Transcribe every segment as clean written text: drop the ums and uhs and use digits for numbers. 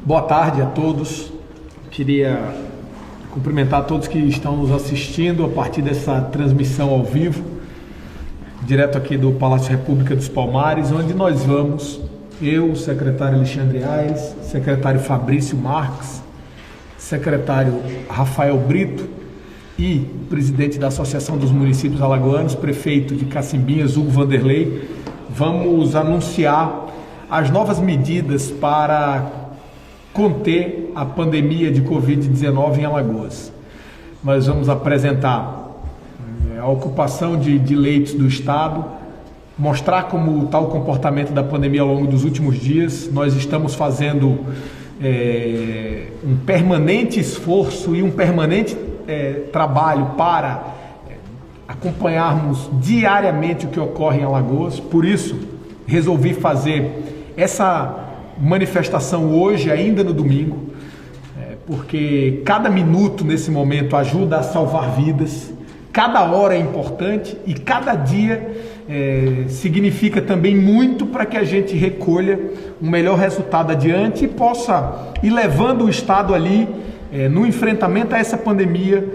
Boa tarde a todos. Queria cumprimentar todos que estão nos assistindo a partir dessa transmissão ao vivo, direto aqui do Palácio República dos Palmares, onde nós vamos, eu, o secretário Alexandre Aires, secretário Fabrício Marques, secretário Rafael Brito e presidente da Associação dos Municípios Alagoanos, prefeito de Cacimbinhas, Hugo Vanderlei, vamos anunciar as novas medidas para conter a pandemia de Covid-19 em Alagoas. Nós vamos apresentar a ocupação de leitos do Estado, mostrar como está o comportamento da pandemia ao longo dos últimos dias. Nós estamos fazendo um permanente esforço e um permanente trabalho para acompanharmos diariamente o que ocorre em Alagoas. Por isso, resolvi fazer essa manifestação hoje, ainda no domingo, porque cada minuto nesse momento ajuda a salvar vidas, cada hora é importante e cada dia significa também muito para que a gente recolha um melhor resultado adiante e possa ir levando o Estado ali no enfrentamento a essa pandemia,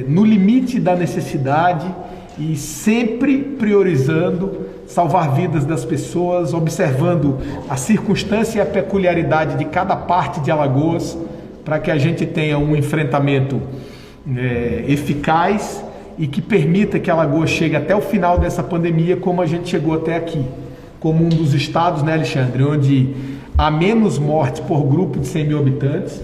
no limite da necessidade e sempre priorizando salvar vidas das pessoas, observando a circunstância e a peculiaridade de cada parte de Alagoas, para que a gente tenha um enfrentamento eficaz e que permita que Alagoas chegue até o final dessa pandemia como a gente chegou até aqui, como um dos estados, né, Alexandre, onde há menos mortes por grupo de 100 mil habitantes,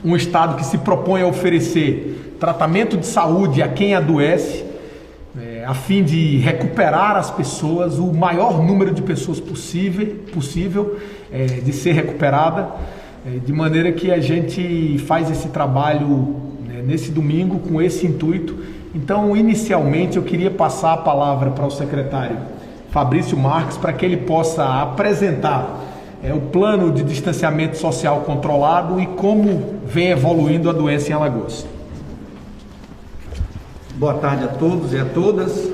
um estado que se propõe a oferecer tratamento de saúde a quem adoece, a fim de recuperar as pessoas, o maior número de pessoas possível de ser recuperada, de maneira que a gente faz esse trabalho nesse domingo com esse intuito. Então, inicialmente, eu queria passar a palavra para o secretário Fabrício Marques, para que ele possa apresentar o plano de distanciamento social controlado e como vem evoluindo a doença em Alagoas. Boa tarde a todos e a todas.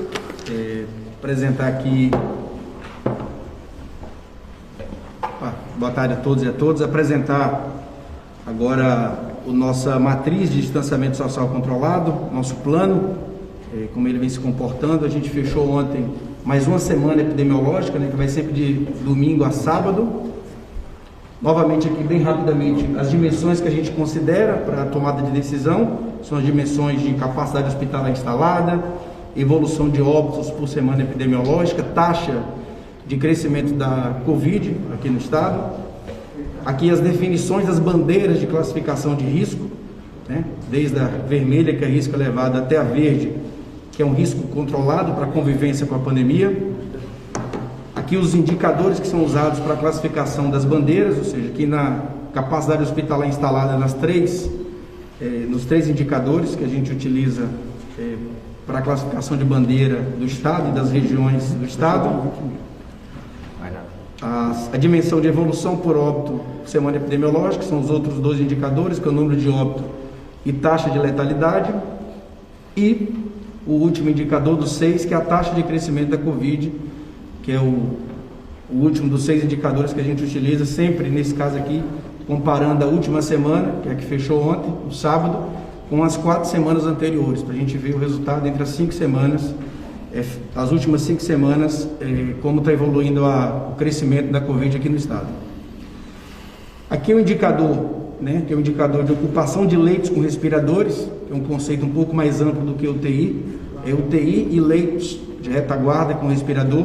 Apresentar aqui. Boa tarde a todos e a todas. Apresentar agora a nossa matriz de distanciamento social controlado, nosso plano, como ele vem se comportando. A gente fechou ontem mais uma semana epidemiológica, que vai sempre de domingo a sábado. Novamente aqui, bem rapidamente, as dimensões que a gente considera para a tomada de decisão são as dimensões de capacidade hospitalar instalada, evolução de óbitos por semana epidemiológica, taxa de crescimento da Covid aqui no estado. Aqui as definições das bandeiras de classificação de risco, desde a vermelha, que é risco elevado, até a verde, que é um risco controlado para a convivência com a pandemia. Aqui os indicadores que são usados para a classificação das bandeiras, ou seja, aqui na capacidade hospitalar instalada nos três indicadores que a gente utiliza para a classificação de bandeira do estado e das regiões do estado. A dimensão de evolução por óbito por semana epidemiológica, são os outros dois indicadores, que é o número de óbito e taxa de letalidade. E o último indicador dos 6, que é a taxa de crescimento da Covid, que é o último dos 6 indicadores que a gente utiliza, sempre nesse caso aqui, comparando a última semana, que é a que fechou ontem, no sábado, com as 4 semanas anteriores, para a gente ver o resultado entre as 5 semanas, as últimas 5 semanas, como está evoluindo o crescimento da Covid aqui no estado. Aqui é um indicador, que é um indicador de ocupação de leitos com respiradores, que é um conceito um pouco mais amplo do que UTI, UTI e leitos de retaguarda com respirador,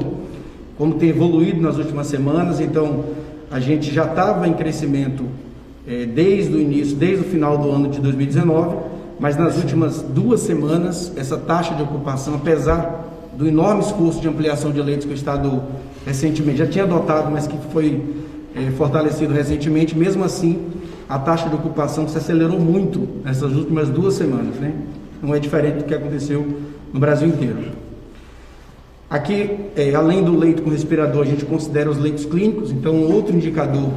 como tem evoluído nas últimas semanas. Então a gente já estava em crescimento desde o final do ano de 2019, mas nas últimas 2 semanas essa taxa de ocupação, apesar do enorme esforço de ampliação de leitos que o estado recentemente já tinha adotado, mas que foi fortalecido recentemente, mesmo assim a taxa de ocupação se acelerou muito nessas últimas 2 semanas, Não é diferente do que aconteceu no Brasil inteiro. Aqui, além do leito com respirador, a gente considera os leitos clínicos. Então, outro indicador,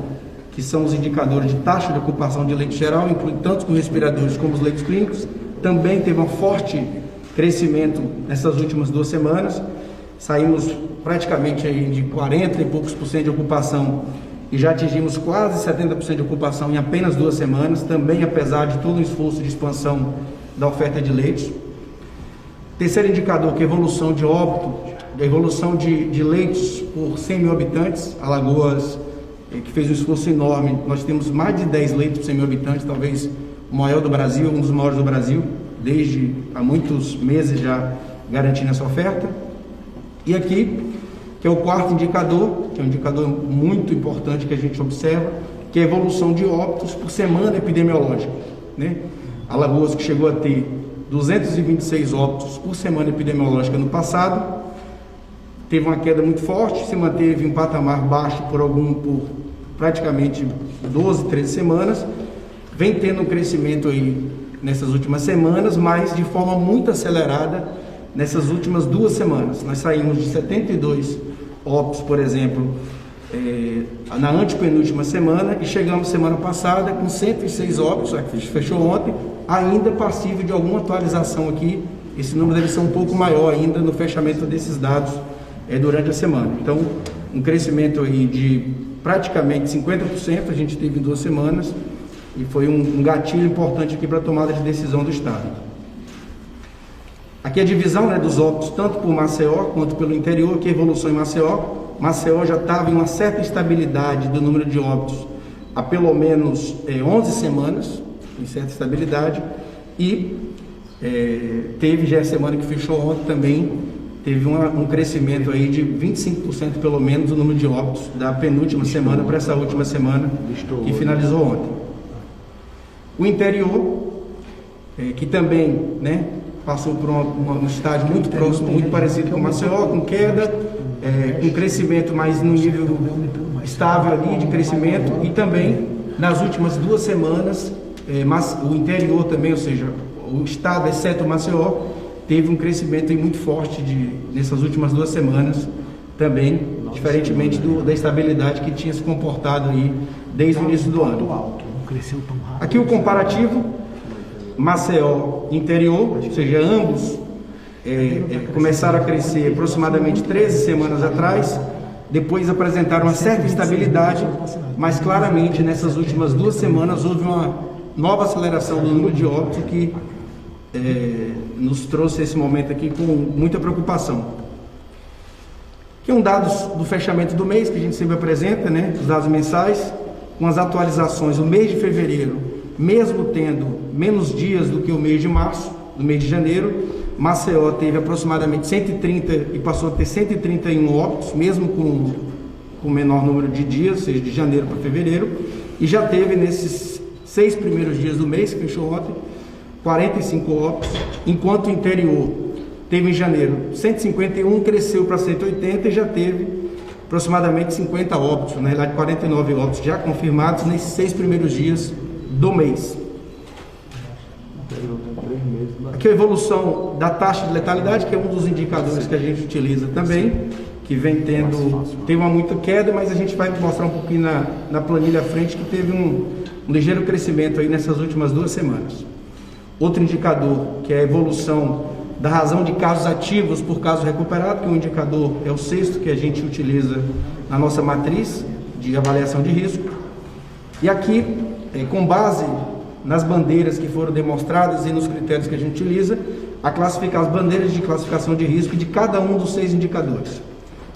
que são os indicadores de taxa de ocupação de leito geral, inclui tanto com respiradores como os leitos clínicos, também teve um forte crescimento nessas últimas 2 semanas. Saímos praticamente aí de 40 e poucos % de ocupação e já atingimos quase 70% de ocupação em apenas 2 semanas, também apesar de todo o esforço de expansão da oferta de leitos. Terceiro indicador, que é a evolução de óbito, a evolução de leitos por 100 mil habitantes. Alagoas, que fez um esforço enorme, nós temos mais de 10 leitos por 100 mil habitantes, talvez o maior do Brasil, um dos maiores do Brasil, desde há muitos meses já garantindo essa oferta. E aqui, que é o quarto indicador, que é um indicador muito importante que a gente observa, que é a evolução de óbitos por semana epidemiológica, né? Alagoas, que chegou a ter 226 óbitos por semana epidemiológica no passado, teve uma queda muito forte, se manteve em um patamar baixo por praticamente 12, 13 semanas, vem tendo um crescimento aí nessas últimas semanas, mas de forma muito acelerada nessas últimas 2 semanas. Nós saímos de 72 óbitos, por exemplo, na antepenúltima semana, e chegamos semana passada com 106 óbitos, que fechou ontem, ainda passível de alguma atualização aqui. Esse número deve ser um pouco maior ainda no fechamento desses dados durante a semana. Então, um crescimento aí de praticamente 50% a gente teve em 2 semanas, e foi um gatilho importante aqui para a tomada de decisão do Estado. Aqui a divisão, né, dos óbitos, tanto por Maceió quanto pelo interior, que é a evolução em Maceió. Maceió já estava em uma certa estabilidade do número de óbitos há pelo menos 11 semanas, em certa estabilidade, e teve já a semana que fechou ontem também, teve um crescimento aí de 25% pelo menos do número de óbitos da penúltima semana para essa última semana que finalizou ontem. O interior, que também, né, passou por um estágio muito próximo, muito parecido com o Maceió, com queda, com crescimento, mas no nível estável ali de crescimento, e também nas últimas 2 semanas, o interior também, ou seja, o estado, exceto o Maceió, teve um crescimento aí muito forte nessas últimas 2 semanas, também, diferentemente da estabilidade que tinha se comportado aí desde o início do ano. Aqui o comparativo, Maceió interior, ou seja, ambos começaram a crescer aproximadamente 13 semanas atrás, depois apresentaram uma certa estabilidade, mas claramente nessas últimas 2 semanas houve uma nova aceleração do número de óbitos que nos trouxe esse momento aqui com muita preocupação. Aqui um dados do fechamento do mês, que a gente sempre apresenta, né, os dados mensais, com as atualizações. O mês de fevereiro, mesmo tendo menos dias do que o mês de março, do mês de janeiro, Maceió teve aproximadamente 130 e passou a ter 131 óbitos, mesmo com menor número de dias, ou seja, de janeiro para fevereiro, e já teve nesses 6 primeiros dias do mês, que fechou ontem, 45 óbitos, enquanto o interior teve em janeiro 151, cresceu para 180 e já teve aproximadamente 50 óbitos, na realidade 49 óbitos já confirmados nesses 6 primeiros dias do mês. Aqui a evolução da taxa de letalidade, que é um dos indicadores que a gente utiliza também, que teve uma muita queda, mas a gente vai mostrar um pouquinho na planilha à frente que teve um ligeiro crescimento aí nessas últimas 2 semanas. Outro indicador, que é a evolução da razão de casos ativos por caso recuperado, que o indicador é o 6º que a gente utiliza na nossa matriz de avaliação de risco. E aqui, com base nas bandeiras que foram demonstradas e nos critérios que a gente utiliza, a classificar as bandeiras de classificação de risco de cada um dos 6 indicadores.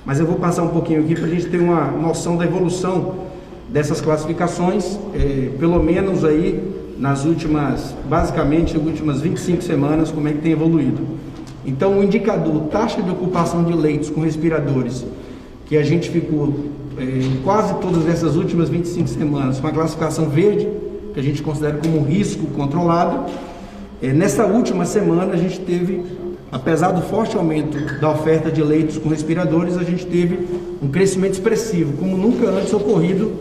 Mas eu vou passar um pouquinho aqui para a gente ter uma noção da evolução dessas classificações, pelo menos aí nas últimas 25 semanas, como é que tem evoluído. Então, o indicador taxa de ocupação de leitos com respiradores, que a gente ficou quase todas essas últimas 25 semanas com a classificação verde, que a gente considera como um risco controlado, nessa última semana a gente teve, apesar do forte aumento da oferta de leitos com respiradores, a gente teve um crescimento expressivo, como nunca antes ocorrido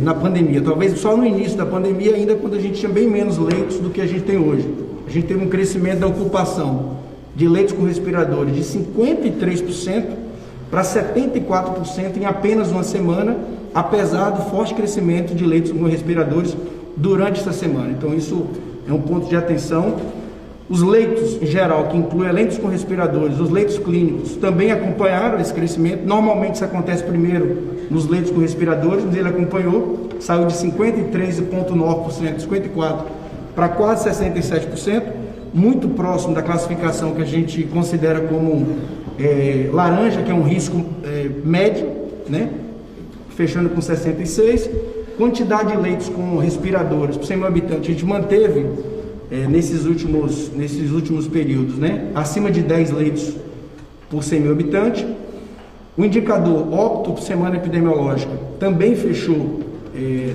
na pandemia. Talvez só no início da pandemia, ainda quando a gente tinha bem menos leitos do que a gente tem hoje. A gente teve um crescimento da ocupação de leitos com respiradores de 53% para 74% em apenas uma semana, apesar do forte crescimento de leitos com respiradores durante essa semana. Então isso é um ponto de atenção. Os leitos, em geral, que inclui leitos com respiradores, os leitos clínicos, também acompanharam esse crescimento. Normalmente isso acontece primeiro nos leitos com respiradores, mas ele acompanhou, saiu de 53,9%, 54% para quase 67%, muito próximo da classificação que a gente considera como laranja, que é um risco médio, né? Fechando com 66%. Quantidade de leitos com respiradores por 100 mil habitantes, a gente manteve nesses últimos períodos, né? Acima de 10 leitos por 100 mil habitantes. O indicador óbito por semana epidemiológica também fechou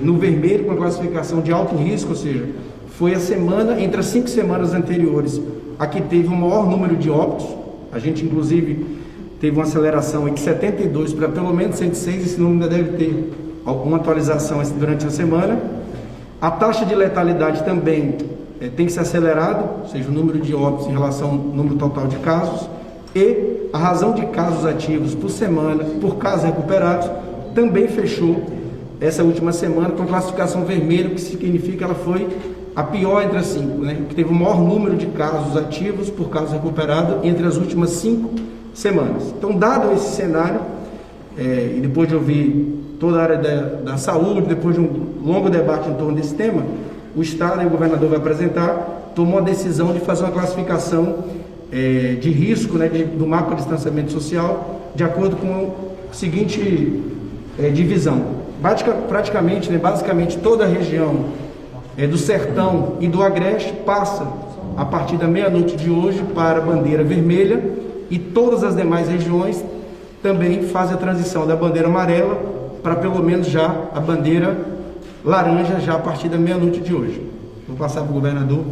no vermelho, com a classificação de alto risco, ou seja, foi a semana, entre as 5 semanas anteriores, a que teve o maior número de óbitos. A gente, inclusive, teve uma aceleração de 72 para pelo menos 106, esse número ainda deve ter alguma atualização durante a semana. A taxa de letalidade também tem que ser acelerado, ou seja, o número de óbitos em relação ao número total de casos, e a razão de casos ativos por semana, por casos recuperados, também fechou essa última semana com classificação vermelha, que significa que ela foi a pior entre as 5, né? Que teve o maior número de casos ativos por casos recuperados entre as últimas 5 semanas. Então, dado esse cenário, e depois de ouvir toda a área da saúde, depois de um longo debate em torno desse tema, o Estado e o governador vai apresentar, tomou a decisão de fazer uma classificação de risco, né, do mapa de distanciamento social, de acordo com a seguinte divisão. Praticamente, né, basicamente toda a região do Sertão e do Agreste passa, a partir da meia-noite de hoje, para a bandeira vermelha, e todas as demais regiões também fazem a transição da bandeira amarela para pelo menos já a bandeira laranja, já a partir da meia-noite de hoje. Vou passar para o governador.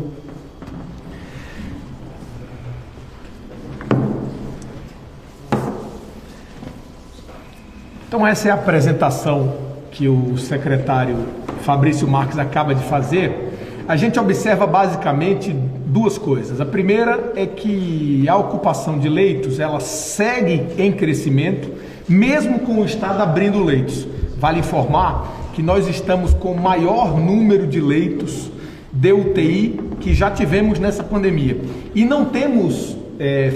Então essa é a apresentação que o secretário Fabrício Marques acaba de fazer. A gente observa basicamente duas coisas. A primeira é que a ocupação de leitos, ela segue em crescimento, mesmo com o Estado abrindo leitos. Vale informar que nós estamos com o maior número de leitos de UTI que já tivemos nessa pandemia. E não temos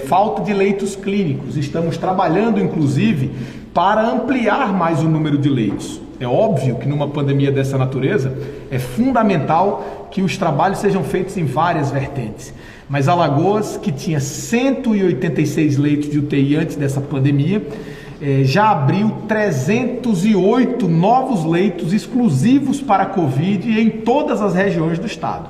falta de leitos clínicos. Estamos trabalhando, inclusive, para ampliar mais o número de leitos. É óbvio que numa pandemia dessa natureza é fundamental que os trabalhos sejam feitos em várias vertentes. Mas Alagoas, que tinha 186 leitos de UTI antes dessa pandemia, já abriu 308 novos leitos exclusivos para a Covid em todas as regiões do estado.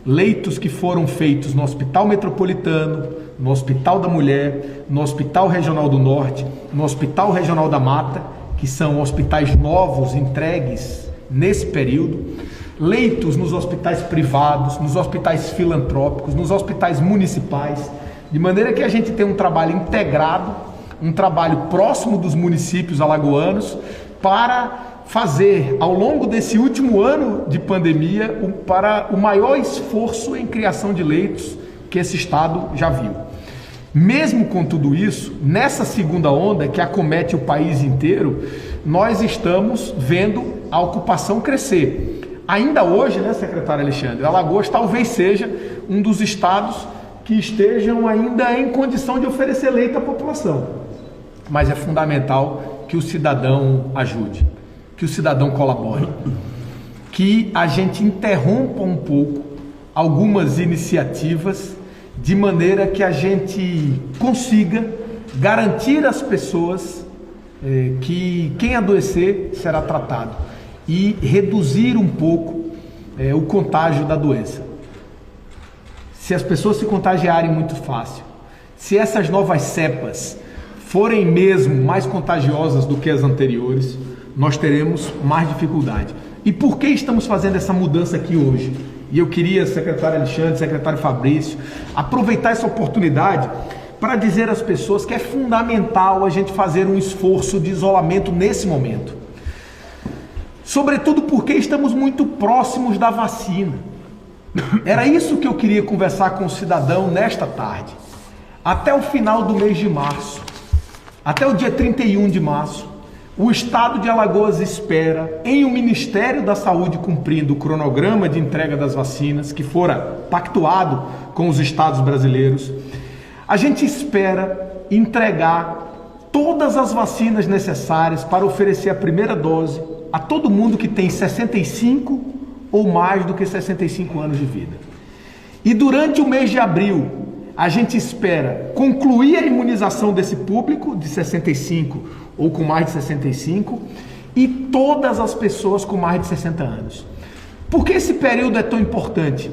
Leitos que foram feitos no Hospital Metropolitano, no Hospital da Mulher, no Hospital Regional do Norte, no Hospital Regional da Mata, que são hospitais novos entregues nesse período, leitos nos hospitais privados, nos hospitais filantrópicos, nos hospitais municipais, de maneira que a gente tem um trabalho integrado, um trabalho próximo dos municípios alagoanos para fazer, ao longo desse último ano de pandemia, para o maior esforço em criação de leitos que esse estado já viu. Mesmo com tudo isso, nessa segunda onda que acomete o país inteiro, nós estamos vendo a ocupação crescer. Ainda hoje, né, secretário Alexandre, Alagoas talvez seja um dos estados que estejam ainda em condição de oferecer leito à população. Mas é fundamental que o cidadão ajude, que o cidadão colabore, que a gente interrompa um pouco algumas iniciativas de maneira que a gente consiga garantir às pessoas que quem adoecer será tratado e reduzir um pouco o contágio da doença. Se as pessoas se contagiarem muito fácil, se essas novas cepas forem mesmo mais contagiosas do que as anteriores, nós teremos mais dificuldade. E por que estamos fazendo essa mudança aqui hoje? E eu queria, secretário Alexandre, secretário Fabrício, aproveitar essa oportunidade para dizer às pessoas que é fundamental a gente fazer um esforço de isolamento nesse momento. Sobretudo porque estamos muito próximos da vacina. Era isso que eu queria conversar com o cidadão nesta tarde. Até o final do mês de março, até o dia 31 de março, O Estado de Alagoas espera, em o Ministério da Saúde cumprindo o cronograma de entrega das vacinas, que fora pactuado com os estados brasileiros, a gente espera entregar todas as vacinas necessárias para oferecer a primeira dose a todo mundo que tem 65 ou mais do que 65 anos de vida. E durante o mês de abril, a gente espera concluir a imunização desse público de 65 ou com mais de 65 e todas as pessoas com mais de 60 anos. Por que esse período é tão importante?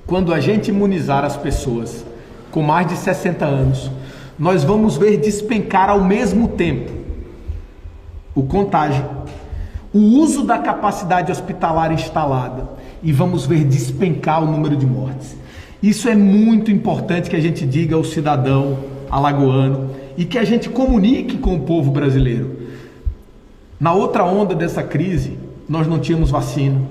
Quando a gente imunizar as pessoas com mais de 60 anos, nós vamos ver despencar ao mesmo tempo o contágio, o uso da capacidade hospitalar instalada e vamos ver despencar o número de mortes. Isso é muito importante que a gente diga ao cidadão alagoano e que a gente comunique com o povo brasileiro. Na outra onda dessa crise, nós não tínhamos vacina,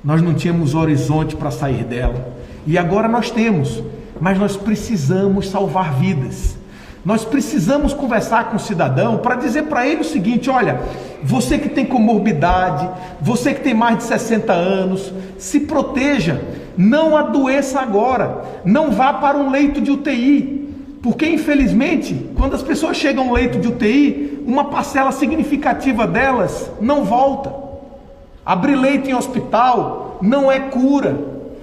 nós não tínhamos horizonte para sair dela e agora nós temos, mas nós precisamos salvar vidas. Nós precisamos conversar com o cidadão para dizer para ele o seguinte: olha, você que tem comorbidade, você que tem mais de 60 anos, se proteja, não adoeça agora, não vá para um leito de UTI, porque infelizmente, quando as pessoas chegam a um leito de UTI, uma parcela significativa delas não volta. Abrir leito em hospital não é cura,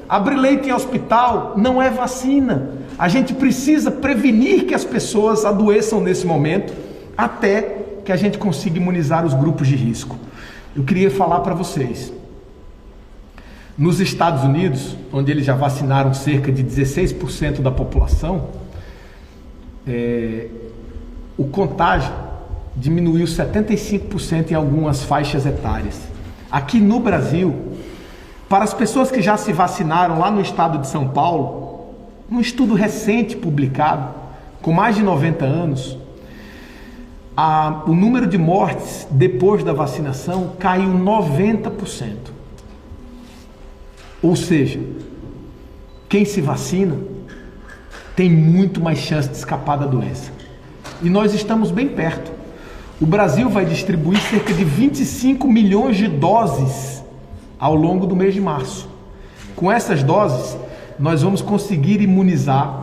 abrir leito em hospital não é vacina. A gente precisa prevenir que as pessoas adoeçam nesse momento até que a gente consiga imunizar os grupos de risco. Eu queria falar para vocês, nos Estados Unidos, onde eles já vacinaram cerca de 16% da população, o contágio diminuiu 75% em algumas faixas etárias. Aqui no Brasil, para as pessoas que já se vacinaram lá no estado de São Paulo, um estudo recente publicado, com mais de 90 anos, o número de mortes depois da vacinação caiu 90%. Ou seja, quem se vacina tem muito mais chance de escapar da doença. E nós estamos bem perto. O Brasil vai distribuir cerca de 25 milhões de doses ao longo do mês de março. Com essas doses, nós vamos conseguir imunizar.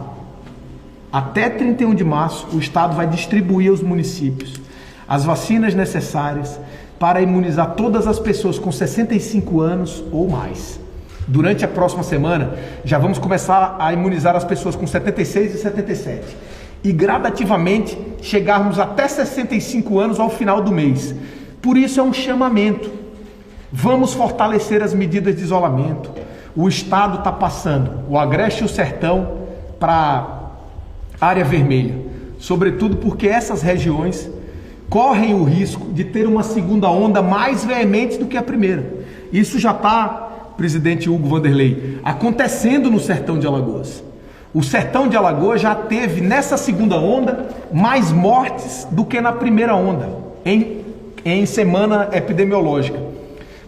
Até 31 de março, o Estado vai distribuir aos municípios as vacinas necessárias para imunizar todas as pessoas com 65 anos ou mais. Durante a próxima semana, já vamos começar a imunizar as pessoas com 76 e 77. E gradativamente chegarmos até 65 anos ao final do mês. Por isso é um chamamento. Vamos fortalecer as medidas de isolamento. O Estado está passando o Agreste e o Sertão para a área vermelha. Sobretudo porque essas regiões correm o risco de ter uma segunda onda mais veemente do que a primeira. Isso já está, presidente Hugo Vanderlei, acontecendo no Sertão de Alagoas. O Sertão de Alagoas já teve, nessa segunda onda, mais mortes do que na primeira onda, em semana epidemiológica.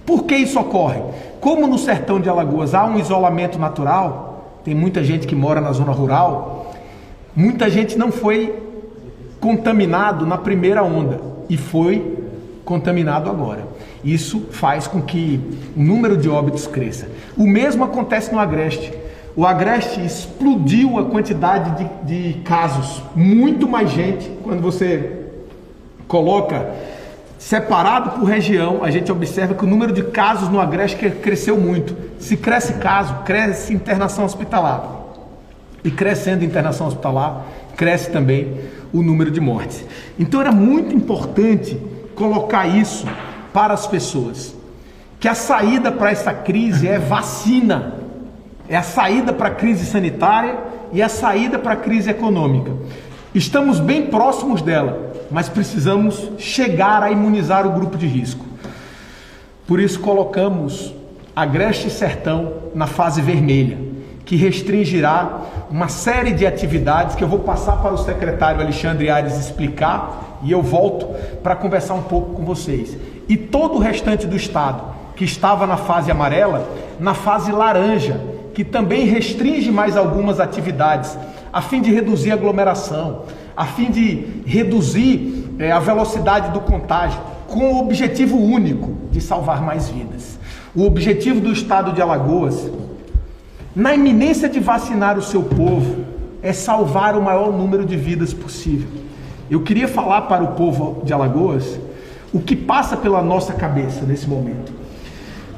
Por que isso ocorre? Como no Sertão de Alagoas há um isolamento natural, tem muita gente que mora na zona rural, muita gente não foi contaminado na primeira onda e foi contaminado agora. Isso faz com que o número de óbitos cresça. O mesmo acontece no Agreste. O Agreste explodiu a quantidade de casos, muito mais gente. Quando você coloca separado por região, a gente observa que o número de casos no Agreste cresceu muito. Se cresce caso, cresce internação hospitalar. E crescendo internação hospitalar, cresce também o número de mortes. Então era muito importante colocar isso para as pessoas, que a saída para essa crise é vacina, é a saída para a crise sanitária e a saída para a crise econômica. Estamos bem próximos dela, mas precisamos chegar a imunizar o grupo de risco. Por isso colocamos Agreste e Sertão na fase vermelha, que restringirá uma série de atividades que eu vou passar para o secretário Alexandre Aires explicar e eu volto para conversar um pouco com vocês. E todo o restante do estado que estava na fase amarela, na fase laranja, que também restringe mais algumas atividades, a fim de reduzir a aglomeração, a fim de reduzir a velocidade do contágio. com o objetivo único de salvar mais vidas. O objetivo do estado de Alagoas, na iminência de vacinar o seu povo, é salvar o maior número de vidas possível. Eu queria falar para o povo de Alagoas o que passa pela nossa cabeça nesse momento.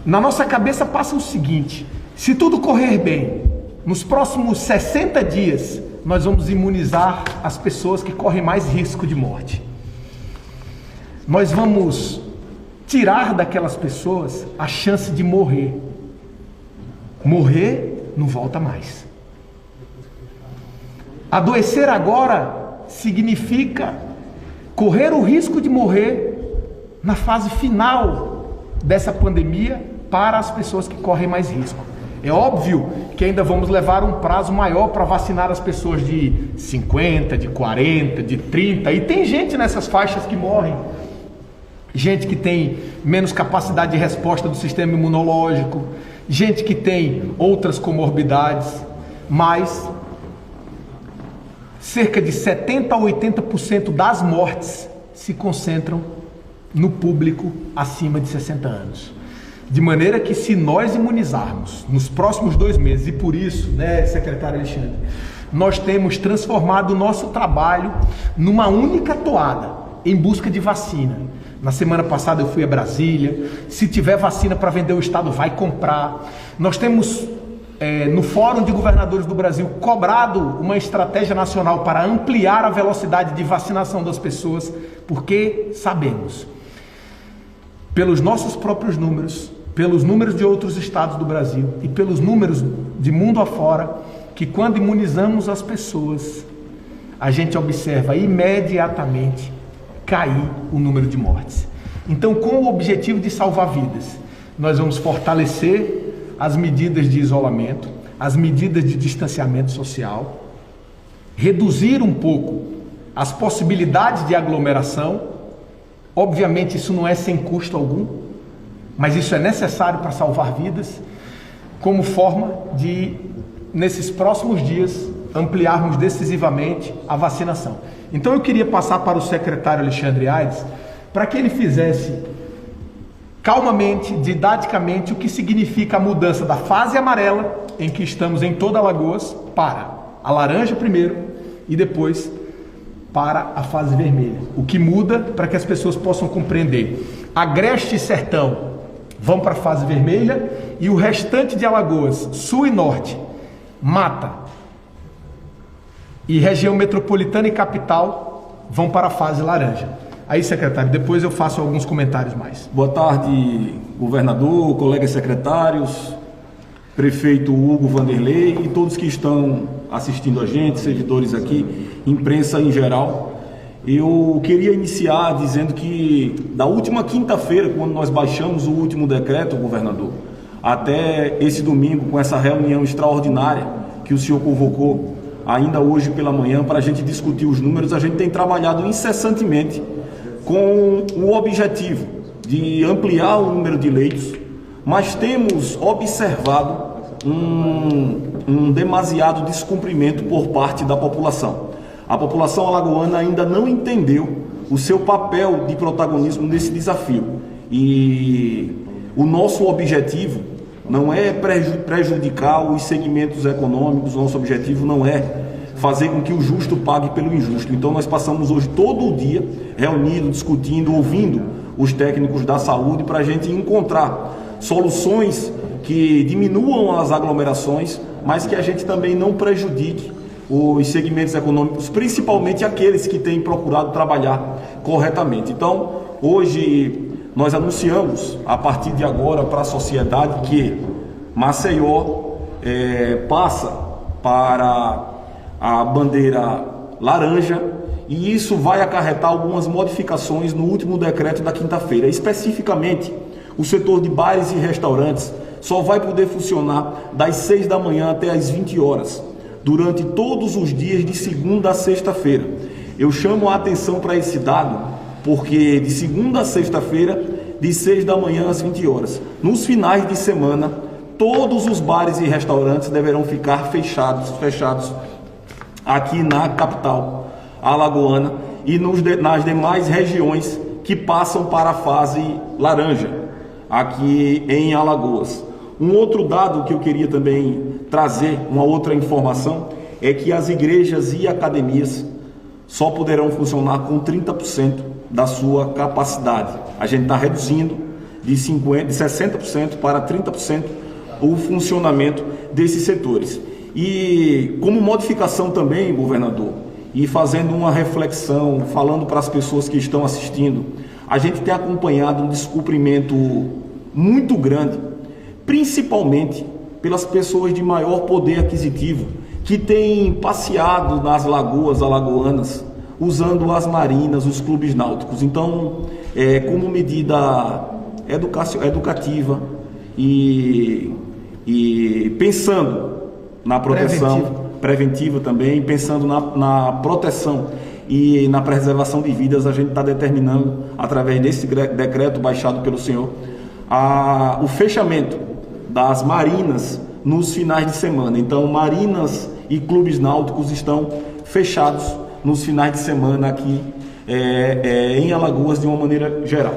Na nossa cabeça passa o seguinte: se tudo correr bem, nos próximos 60 dias, nós vamos imunizar as pessoas que correm mais risco de morte. Nós vamos tirar daquelas pessoas a chance de morrer. Morrer não volta mais. Adoecer agora significa correr o risco de morrer na fase final dessa pandemia para as pessoas que correm mais risco. É óbvio que ainda vamos levar um prazo maior para vacinar as pessoas de 50, de 40, de 30, e tem gente nessas faixas que morrem. Gente que tem menos capacidade de resposta do sistema imunológico, gente que tem outras comorbidades, mas cerca de 70% a 80% das mortes se concentram no público acima de 60 anos. De maneira que, se nós imunizarmos nos próximos 2 meses, e por isso, né, secretário Alexandre, nós temos transformado o nosso trabalho numa única toada em busca de vacina. Na semana passada eu fui a Brasília. Se tiver vacina para vender, o Estado vai comprar. Nós temos, no Fórum de Governadores do Brasil, cobrado uma estratégia nacional para ampliar a velocidade de vacinação das pessoas, porque sabemos, pelos nossos próprios números, pelos números de outros estados do Brasil e pelos números de mundo afora, que quando imunizamos as pessoas, a gente observa imediatamente cair o número de mortes. Então, com o objetivo de salvar vidas, nós vamos fortalecer as medidas de isolamento, as medidas de distanciamento social, reduzir um pouco as possibilidades de aglomeração. Obviamente isso não é sem custo algum, mas isso é necessário para salvar vidas, como forma de, nesses próximos dias, ampliarmos decisivamente a vacinação. Então eu queria passar para o secretário Alexandre Aires, para que ele fizesse calmamente, didaticamente, o que significa a mudança da fase amarela, em que estamos em toda Alagoas, para a laranja primeiro e depois para a fase vermelha. O que muda, para que as pessoas possam compreender: Agreste e Sertão vão para a fase vermelha e o restante de Alagoas, sul e norte, Mata e região metropolitana e capital vão para a fase laranja. Aí, secretário, depois eu faço alguns comentários mais. Boa tarde, governador, colegas secretários, prefeito Hugo Vanderlei e todos que estão assistindo a gente, servidores aqui, imprensa em geral. Eu queria iniciar dizendo que da última quinta-feira, quando nós baixamos o último decreto, governador, até esse domingo, com essa reunião extraordinária que o senhor convocou ainda hoje pela manhã para a gente discutir os números, a gente tem trabalhado incessantemente com o objetivo de ampliar o número de leitos, mas temos observado um demasiado descumprimento por parte da população. A população alagoana ainda não entendeu o seu papel de protagonismo nesse desafio. E o nosso objetivo não é prejudicar os segmentos econômicos, o nosso objetivo não é fazer com que o justo pague pelo injusto. Então nós passamos hoje todo o dia reunido, discutindo, ouvindo os técnicos da saúde para a gente encontrar soluções que diminuam as aglomerações, mas que a gente também não prejudique os segmentos econômicos, principalmente aqueles que têm procurado trabalhar corretamente. Então, hoje nós anunciamos, a partir de agora, para a sociedade que Maceió passa para a bandeira laranja, e isso vai acarretar algumas modificações no último decreto da quinta-feira. Especificamente, o setor de bares e restaurantes só vai poder funcionar das 6 da manhã até as 20 horas, durante todos os dias de segunda a sexta-feira. Eu chamo a atenção para esse dado, porque de segunda a sexta-feira, de 6 da manhã às 20 horas. Nos finais de semana, todos os bares e restaurantes deverão ficar fechados aqui na capital alagoana e nas demais regiões que passam para a fase laranja, aqui em Alagoas. Um outro dado que eu queria também trazer, uma outra informação, é que as igrejas e academias só poderão funcionar com 30% da sua capacidade. A gente está reduzindo de 60% para 30% o funcionamento desses setores. E como modificação também, governador, e fazendo uma reflexão, falando para as pessoas que estão assistindo, a gente tem acompanhado um descumprimento muito grande, principalmente pelas pessoas de maior poder aquisitivo, que têm passeado nas lagoas alagoanas, usando as marinas, os clubes náuticos. Então, como medida educativa e pensando na proteção preventiva também, pensando na proteção e na preservação de vidas, a gente está determinando, através desse decreto baixado pelo senhor, o fechamento das marinas nos finais de semana. Então, marinas e clubes náuticos estão fechados nos finais de semana aqui em Alagoas de uma maneira geral.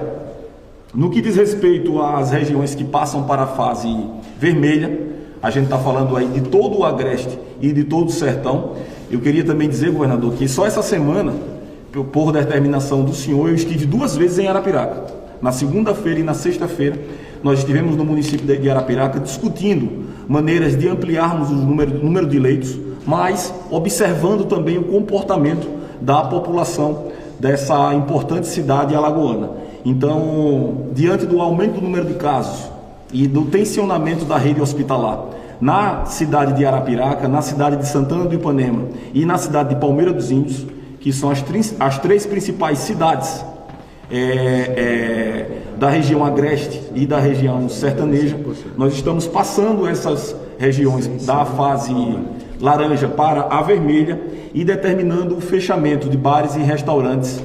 No que diz respeito às regiões que passam para a fase vermelha, a gente está falando aí de todo o Agreste e de todo o Sertão. Eu queria também dizer, governador, que só essa semana, por determinação do senhor, eu estive 2 vezes em Arapiraca. Na segunda-feira e na sexta-feira, nós estivemos no município de Arapiraca discutindo maneiras de ampliarmos o número de leitos, mas observando também o comportamento da população dessa importante cidade alagoana. Então, diante do aumento do número de casos e do tensionamento da rede hospitalar na cidade de Arapiraca, na cidade de Santana do Ipanema e na cidade de Palmeira dos Índios, que são as 3 principais cidades da região agreste e da região sertaneja, nós estamos passando essas regiões da fase laranja para a vermelha e determinando o fechamento de bares e restaurantes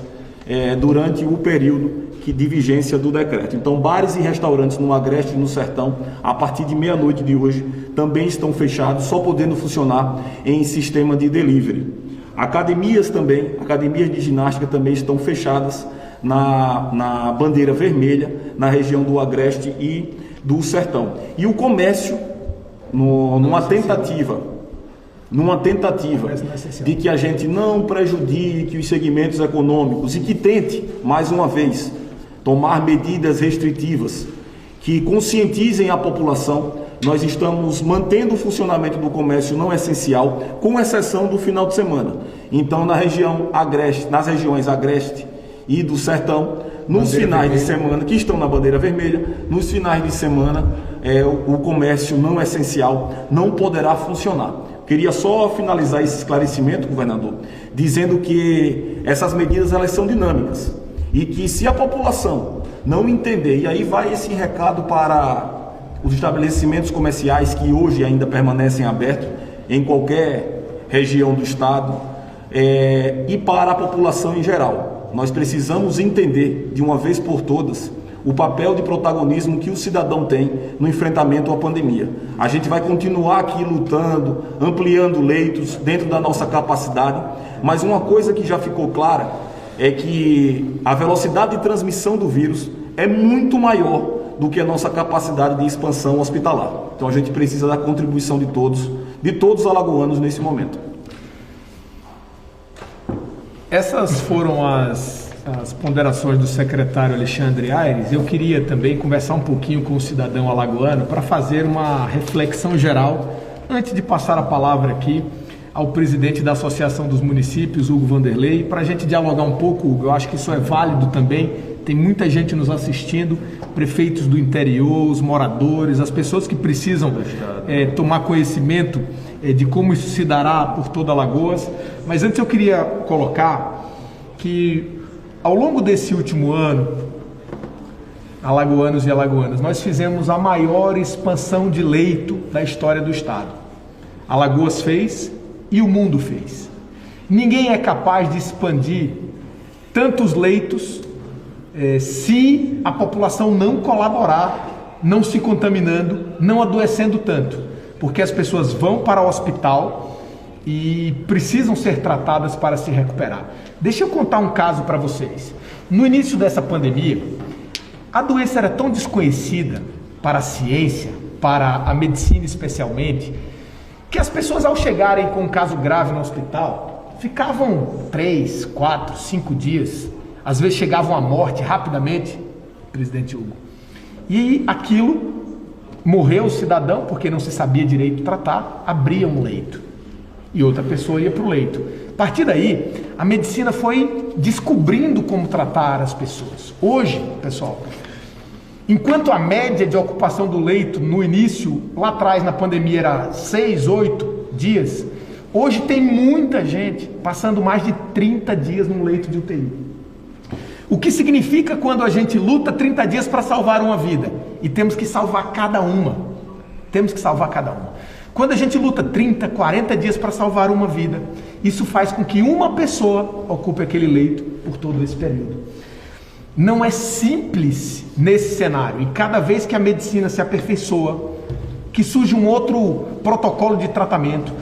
durante o período de vigência do decreto. Então, bares e restaurantes no Agreste e no Sertão, a partir de meia-noite de hoje, também estão fechados, só podendo funcionar em sistema de delivery. Academias de ginástica também estão fechadas na bandeira vermelha, na região do Agreste e do Sertão. E o comércio, numa tentativa de que a gente não prejudique os segmentos econômicos e que tente, mais uma vez, tomar medidas restritivas que conscientizem a população, nós estamos mantendo o funcionamento do comércio não essencial, com exceção do final de semana. Então, nas regiões Agreste e do Sertão, nos finais de semana, que estão na bandeira vermelha, nos finais de semana, o comércio não essencial não poderá funcionar. Queria só finalizar esse esclarecimento, governador, dizendo que essas medidas elas são dinâmicas e que se a população não entender, e aí vai esse recado para os estabelecimentos comerciais que hoje ainda permanecem abertos em qualquer região do estado, e para a população em geral. Nós precisamos entender de uma vez por todas o papel de protagonismo que o cidadão tem no enfrentamento à pandemia. A gente vai continuar aqui lutando, ampliando leitos dentro da nossa capacidade, mas uma coisa que já ficou clara é que a velocidade de transmissão do vírus é muito maior do que a nossa capacidade de expansão hospitalar. Então a gente precisa da contribuição de todos os alagoanos nesse momento. Essas foram as ponderações do secretário Alexandre Aires. Eu queria também conversar um pouquinho com o cidadão alagoano para fazer uma reflexão geral, antes de passar a palavra aqui ao presidente da Associação dos Municípios, Hugo Vanderlei, para a gente dialogar um pouco, Hugo. Eu acho que isso é válido também, tem muita gente nos assistindo, prefeitos do interior, os moradores, as pessoas que precisam tomar conhecimento de como isso se dará por toda Alagoas. Mas antes eu queria colocar que ao longo desse último ano, alagoanos e alagoanas, nós fizemos a maior expansão de leito da história do estado. Alagoas fez e o mundo fez. Ninguém é capaz de expandir tantos leitos se a população não colaborar, não se contaminando, não adoecendo tanto. Porque as pessoas vão para o hospital e precisam ser tratadas para se recuperar. Deixa eu contar um caso para vocês. No início dessa pandemia, a doença era tão desconhecida para a ciência, para a medicina especialmente, que as pessoas, ao chegarem com um caso grave no hospital, ficavam 3, 4, 5 dias, às vezes chegavam à morte rapidamente, presidente Hugo. E aquilo, morreu o cidadão, porque não se sabia direito tratar, abria um leito e outra pessoa ia para o leito. A partir daí, a medicina foi descobrindo como tratar as pessoas. Hoje, pessoal, enquanto a média de ocupação do leito no início, lá atrás na pandemia, era 6, 8 dias, hoje tem muita gente passando mais de 30 dias no leito de UTI. O que significa quando a gente luta 30 dias para salvar uma vida? E temos que salvar cada uma. Temos que salvar cada uma. Quando a gente luta 30, 40 dias para salvar uma vida, isso faz com que uma pessoa ocupe aquele leito por todo esse período. Não é simples nesse cenário. E cada vez que a medicina se aperfeiçoa, que surge um outro protocolo de tratamento,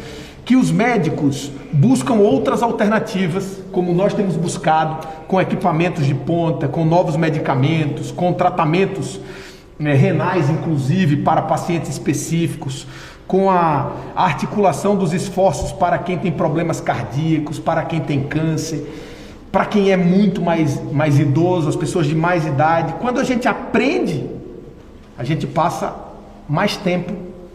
que os médicos buscam outras alternativas, como nós temos buscado, com equipamentos de ponta, com novos medicamentos, com tratamentos renais, inclusive, para pacientes específicos, com a articulação dos esforços para quem tem problemas cardíacos, para quem tem câncer, para quem é muito mais idoso, as pessoas de mais idade. Quando a gente aprende, a gente passa mais tempo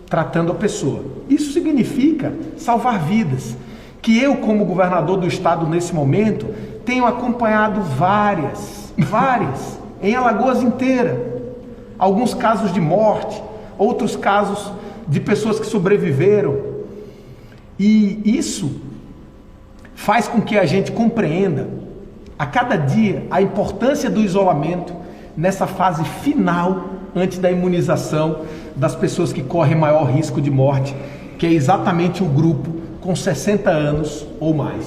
tratando a pessoa. Isso significa salvar vidas, que eu, como governador do estado nesse momento, tenho acompanhado várias, em Alagoas inteira. Alguns casos de morte, outros casos de pessoas que sobreviveram. E isso faz com que a gente compreenda a cada dia a importância do isolamento nessa fase final antes da imunização das pessoas que correm maior risco de morte, que é exatamente o grupo com 60 anos ou mais.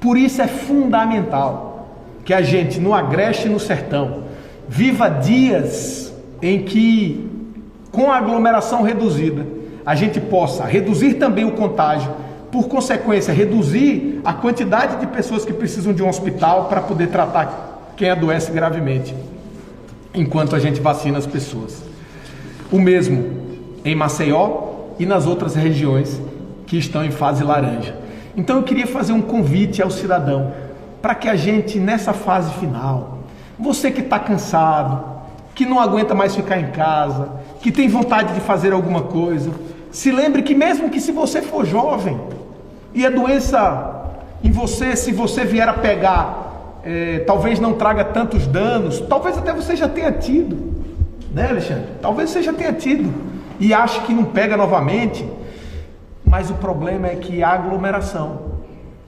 Por isso é fundamental que a gente, no Agreste e no Sertão, viva dias em que, com a aglomeração reduzida, a gente possa reduzir também o contágio, por consequência, reduzir a quantidade de pessoas que precisam de um hospital para poder tratar quem adoece gravemente, enquanto a gente vacina as pessoas. O mesmo em Maceió e nas outras regiões que estão em fase laranja. Então eu queria fazer um convite ao cidadão, para que a gente, nessa fase final, você que está cansado, que não aguenta mais ficar em casa, que tem vontade de fazer alguma coisa, se lembre que mesmo que se você for jovem, e a doença em você, se você vier a pegar, talvez não traga tantos danos, talvez até você já tenha tido, né, Alexandre? Talvez você já tenha tido, e ache que não pega novamente, mas o problema é que a aglomeração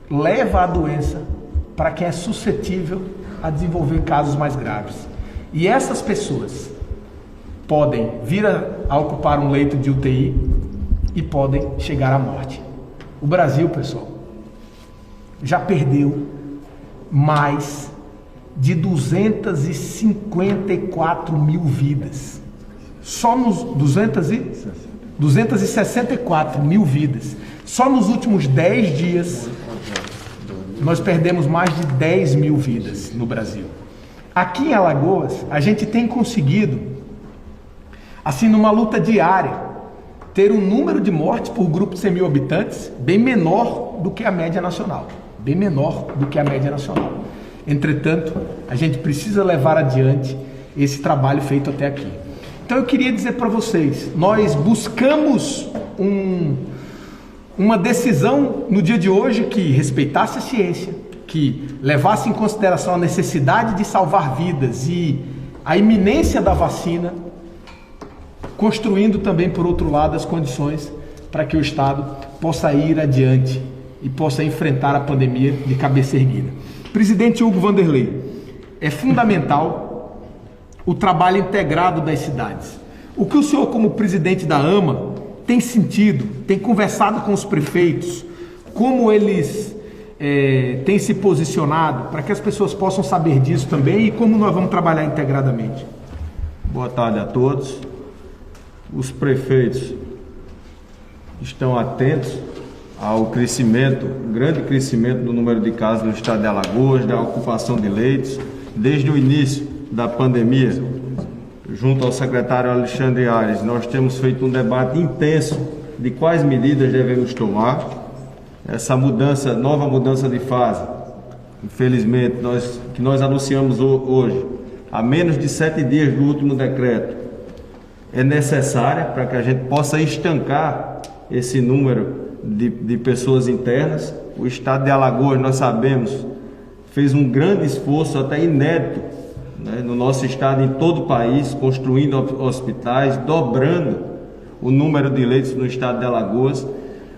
leva a doença para quem é suscetível a desenvolver casos mais graves. E essas pessoas podem vir a ocupar um leito de UTI e podem chegar à morte. O Brasil, pessoal, já perdeu mais de 254 mil vidas. Só nos 264 mil vidas. Só nos últimos 10 dias nós perdemos mais de 10 mil vidas no Brasil. Aqui em Alagoas, a gente tem conseguido, assim, numa luta diária, ter um número de mortes por grupo de 100 mil habitantes bem menor do que a média nacional. Bem menor do que a média nacional. Entretanto, a gente precisa levar adiante esse trabalho feito até aqui. Então eu queria dizer para vocês, nós buscamos uma decisão no dia de hoje que respeitasse a ciência, que levasse em consideração a necessidade de salvar vidas e a iminência da vacina, construindo também, por outro lado, as condições para que o Estado possa ir adiante e possa enfrentar a pandemia de cabeça erguida. Presidente Hugo Vanderlei, é fundamental o trabalho integrado das cidades. O que o senhor, como presidente da AMA, tem sentido, tem conversado com os prefeitos, como eles têm se posicionado, para que as pessoas possam saber disso também e como nós vamos trabalhar integradamente? Boa tarde a todos. Os prefeitos estão atentos ao crescimento, grande crescimento do número de casos no estado de Alagoas, da ocupação de leitos. Desde o início da pandemia, junto ao secretário Alexandre Aires, nós temos feito um debate intenso de quais medidas devemos tomar. Essa mudança, nova mudança de fase, infelizmente, que nós anunciamos hoje, a menos de 7 dias do último decreto, é necessária para que a gente possa estancar esse número de pessoas internas. O estado de Alagoas, nós sabemos, fez um grande esforço, até inédito, né, no nosso estado, em todo o país, construindo hospitais, dobrando o número de leitos no estado de Alagoas.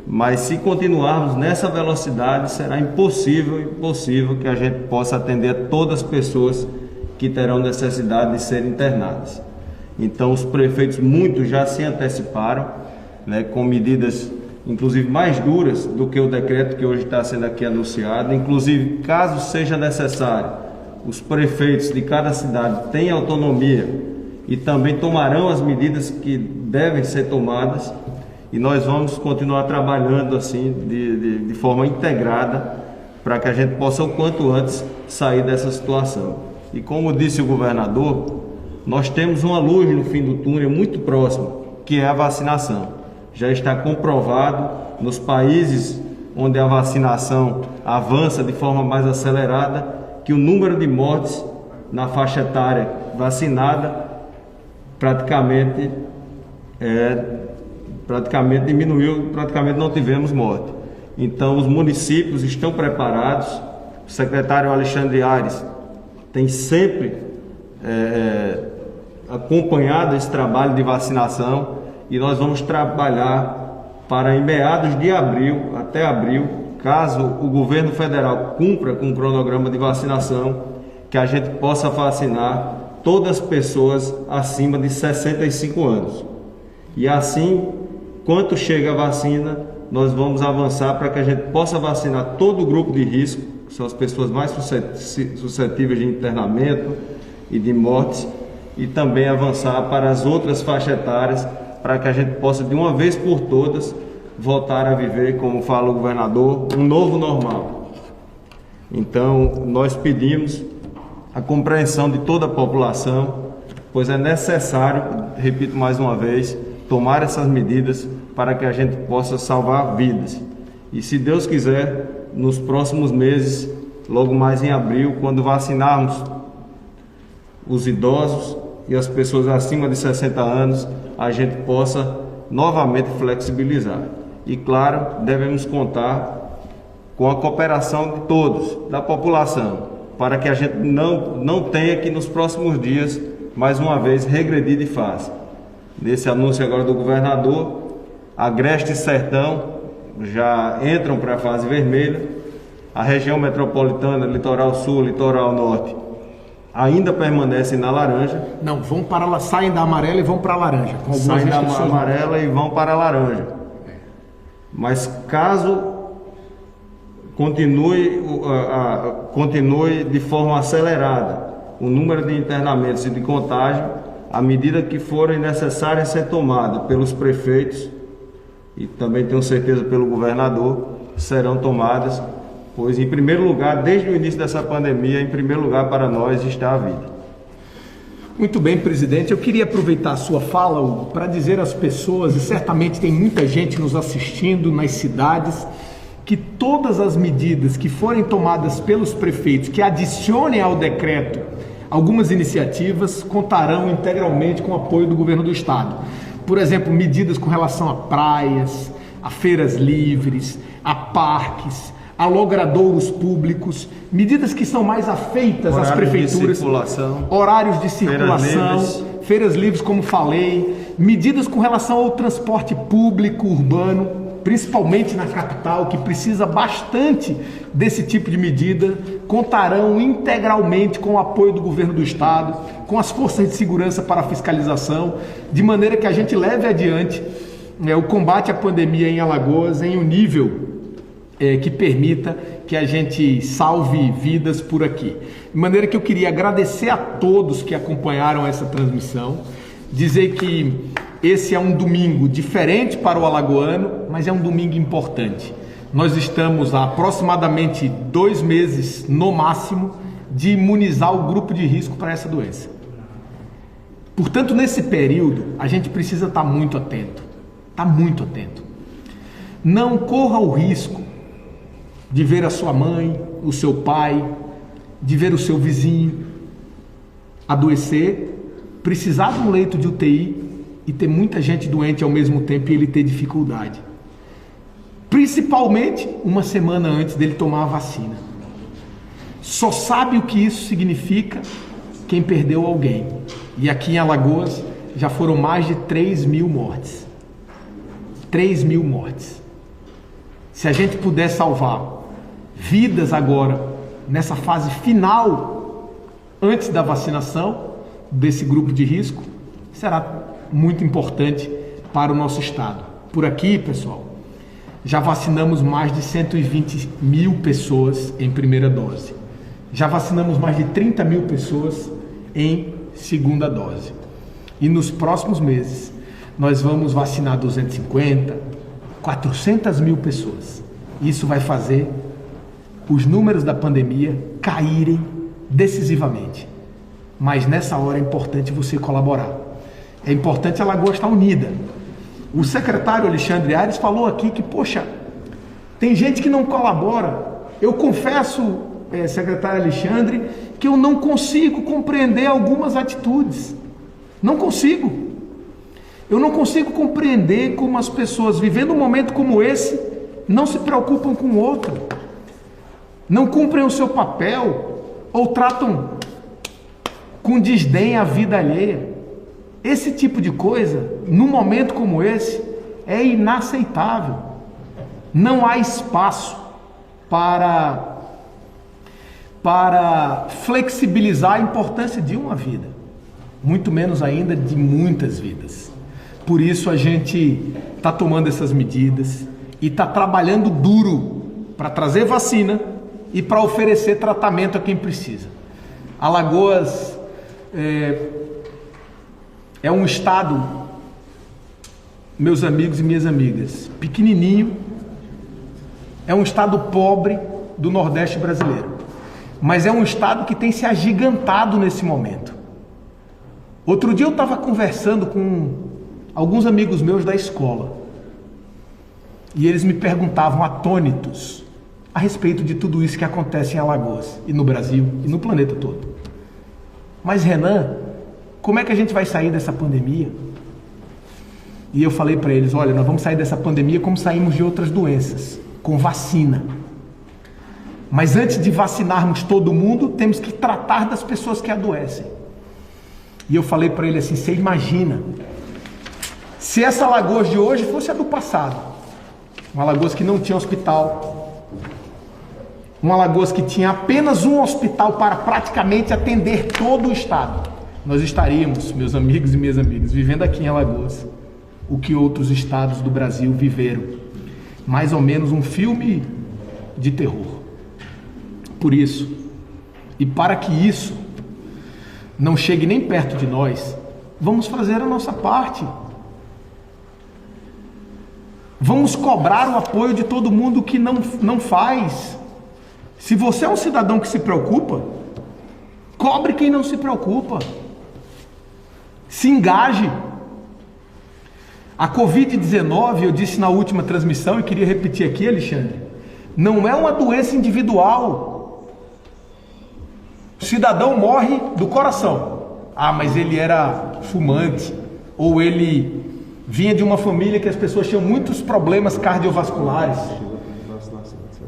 Mas se continuarmos nessa velocidade, será impossível que a gente possa atender todas as pessoas que terão necessidade de serem internadas. Então os prefeitos, muitos já se anteciparam, né, com medidas inclusive mais duras do que o decreto que hoje está sendo aqui anunciado. Inclusive, caso seja necessário, os prefeitos de cada cidade têm autonomia e também tomarão as medidas que devem ser tomadas, e nós vamos continuar trabalhando assim de forma integrada para que a gente possa o quanto antes sair dessa situação. E como disse o governador, nós temos uma luz no fim do túnel muito próxima, que é a vacinação. Já está comprovado nos países onde a vacinação avança de forma mais acelerada, que o número de mortes na faixa etária vacinada praticamente diminuiu, praticamente não tivemos morte. Então os municípios estão preparados. O secretário Alexandre Aires tem sempre acompanhado esse trabalho de vacinação, e nós vamos trabalhar para, em meados de abril, até abril, caso o governo federal cumpra com o cronograma de vacinação, que a gente possa vacinar todas as pessoas acima de 65 anos. E assim, quando chega a vacina, nós vamos avançar para que a gente possa vacinar todo o grupo de risco, que são as pessoas mais suscetíveis de internamento e de mortes, e também avançar para as outras faixas etárias, para que a gente possa, de uma vez por todas, voltar a viver, como fala o governador, um novo normal. Então, nós pedimos a compreensão de toda a população, pois é necessário, repito mais uma vez, tomar essas medidas para que a gente possa salvar vidas. E se Deus quiser, nos próximos meses, logo mais em abril, quando vacinarmos os idosos e as pessoas acima de 60 anos, a gente possa novamente flexibilizar. E claro, devemos contar com a cooperação de todos, da população, para que a gente não tenha que nos próximos dias, mais uma vez, regredir de fase. Nesse anúncio agora do governador, Agreste e Sertão já entram para a fase vermelha, a região metropolitana, Litoral Sul, Litoral Norte, ainda permanecem na laranja. Não, saem da amarela e vão para a laranja. Saem da amarela e vão para a laranja. Mas caso continue de forma acelerada o número de internamentos e de contágio, à medida que forem necessárias ser tomadas pelos prefeitos, e também tenho certeza pelo governador, serão tomadas, pois em primeiro lugar, desde o início dessa pandemia, em primeiro lugar para nós está a vida. Muito bem, presidente. Eu queria aproveitar a sua fala, Hugo, para dizer às pessoas, e certamente tem muita gente nos assistindo nas cidades, que todas as medidas que forem tomadas pelos prefeitos, que adicionem ao decreto algumas iniciativas, contarão integralmente com o apoio do governo do estado. Por exemplo, medidas com relação a praias, a feiras livres, a parques, a logradouros públicos, medidas que são mais afeitas às prefeituras, horários de circulação, feiras livres, como falei, medidas com relação ao transporte público urbano, principalmente na capital, que precisa bastante desse tipo de medida, contarão integralmente com o apoio do governo do estado, com as forças de segurança para a fiscalização, de maneira que a gente leve adiante o combate à pandemia em Alagoas em um nível que permita que a gente salve vidas por aqui. De maneira que eu queria agradecer a todos que acompanharam essa transmissão, dizer que esse é um domingo diferente para o alagoano, mas é um domingo importante. Nós estamos há aproximadamente 2 meses, no máximo, de imunizar o grupo de risco para essa doença. Portanto, nesse período, a gente precisa estar muito atento. Não corra o risco de ver a sua mãe, o seu pai, de ver o seu vizinho adoecer, precisar de um leito de UTI e ter muita gente doente ao mesmo tempo e ele ter dificuldade. Principalmente uma semana antes dele tomar a vacina. Só sabe o que isso significa quem perdeu alguém. E aqui em Alagoas já foram mais de 3.000 mortes. 3.000 mortes. Se a gente puder salvar vidas agora, nessa fase final, antes da vacinação desse grupo de risco, será muito importante para o nosso estado. Por aqui, pessoal, já vacinamos mais de 120.000 pessoas em primeira dose. Já vacinamos mais de 30.000 pessoas em segunda dose. E nos próximos meses, nós vamos vacinar 250, 400.000 pessoas. Isso vai fazer os números da pandemia caírem decisivamente. Mas nessa hora é importante você colaborar. É importante a Alagoas estar unida. O secretário Alexandre Aires falou aqui que, poxa, tem gente que não colabora. Eu confesso, secretário Alexandre, que eu não consigo compreender algumas atitudes. Não consigo. Eu não consigo compreender como as pessoas, vivendo um momento como esse, não se preocupam com o outro, não cumprem o seu papel ou tratam com desdém a vida alheia. Esse tipo de coisa, num momento como esse, é inaceitável. Não há espaço para flexibilizar a importância de uma vida, muito menos ainda de muitas vidas. Por isso a gente está tomando essas medidas e está trabalhando duro para trazer vacina e para oferecer tratamento a quem precisa. Alagoas é um estado, meus amigos e minhas amigas, pequenininho, é um estado pobre do Nordeste brasileiro, mas é um estado que tem se agigantado nesse momento. Outro dia eu estava conversando com alguns amigos meus da escola e eles me perguntavam atônitos a respeito de tudo isso que acontece em Alagoas e no Brasil e no planeta todo. Mas Renan, como é que a gente vai sair dessa pandemia? E eu falei para eles, olha, nós vamos sair dessa pandemia como saímos de outras doenças, com vacina. Mas antes de vacinarmos todo mundo, temos que tratar das pessoas que adoecem. E eu falei para ele assim, você imagina, se essa Alagoas de hoje fosse a do passado, uma Alagoas que não tinha hospital, uma Alagoas que tinha apenas um hospital para praticamente atender todo o estado, nós estaríamos, meus amigos e minhas amigas, vivendo aqui em Alagoas o que outros estados do Brasil viveram. Mais ou menos um filme de terror. Por isso, e para que isso não chegue nem perto de nós, vamos fazer a nossa parte. Vamos cobrar o apoio de todo mundo que não faz. Se você é um cidadão que se preocupa, cobre quem não se preocupa. Se engaje. A Covid-19, eu disse na última transmissão e queria repetir aqui, Alexandre, não é uma doença individual. O cidadão morre do coração. Ah, mas ele era fumante, ou ele vinha de uma família que as pessoas tinham muitos problemas cardiovasculares.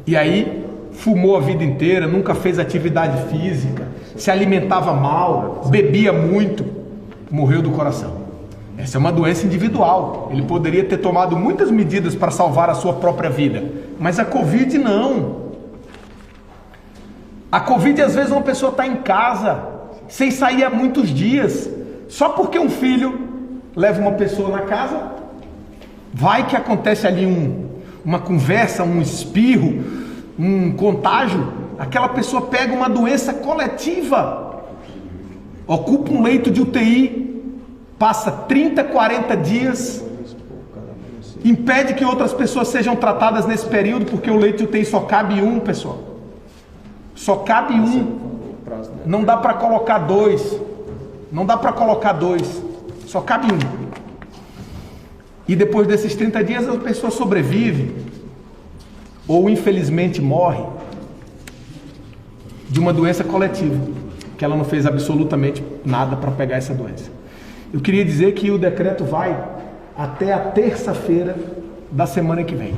E aí fumou a vida inteira, nunca fez atividade física, se alimentava mal, bebia muito, morreu do coração. Essa é uma doença individual. Ele poderia ter tomado muitas medidas para salvar a sua própria vida, mas a Covid não. A Covid, às vezes, uma pessoa está em casa, sem sair há muitos dias, só porque um filho leva uma pessoa na casa, vai que acontece ali uma conversa, um espirro, um contágio, aquela pessoa pega uma doença coletiva, ocupa um leito de UTI, passa 30, 40 dias impede que outras pessoas sejam tratadas nesse período, porque o leite UTI só cabe um, pessoal. Só cabe um. Não dá para colocar dois. Não dá para colocar dois. Só cabe um. E depois desses 30 dias a pessoa sobrevive ou infelizmente morre de uma doença coletiva, que ela não fez absolutamente nada para pegar essa doença. Eu queria dizer que o decreto vai até a terça-feira da semana que vem,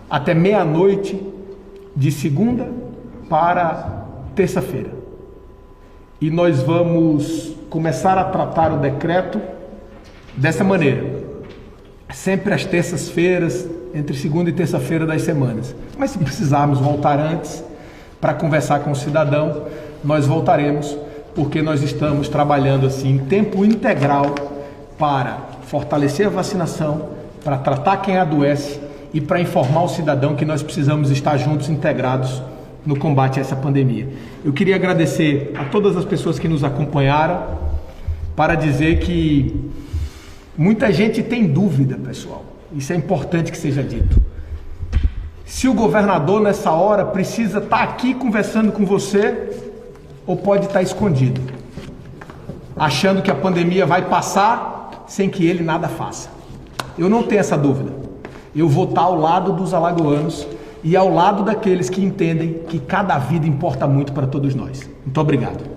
até meia-noite de segunda para terça-feira. E nós vamos começar a tratar o decreto dessa maneira, sempre às terças-feiras, entre segunda e terça-feira das semanas. Mas se precisarmos voltar antes para conversar com o cidadão, nós voltaremos, porque nós estamos trabalhando assim em tempo integral para fortalecer a vacinação, para tratar quem adoece e para informar o cidadão que nós precisamos estar juntos, integrados no combate a essa pandemia. Eu queria agradecer a todas as pessoas que nos acompanharam, para dizer que muita gente tem dúvida, pessoal. Isso é importante que seja dito. Se o governador nessa hora precisa estar aqui conversando com você, ou pode estar escondido, achando que a pandemia vai passar sem que ele nada faça. Eu não tenho essa dúvida. Eu vou estar ao lado dos alagoanos e ao lado daqueles que entendem que cada vida importa muito para todos nós. Muito obrigado.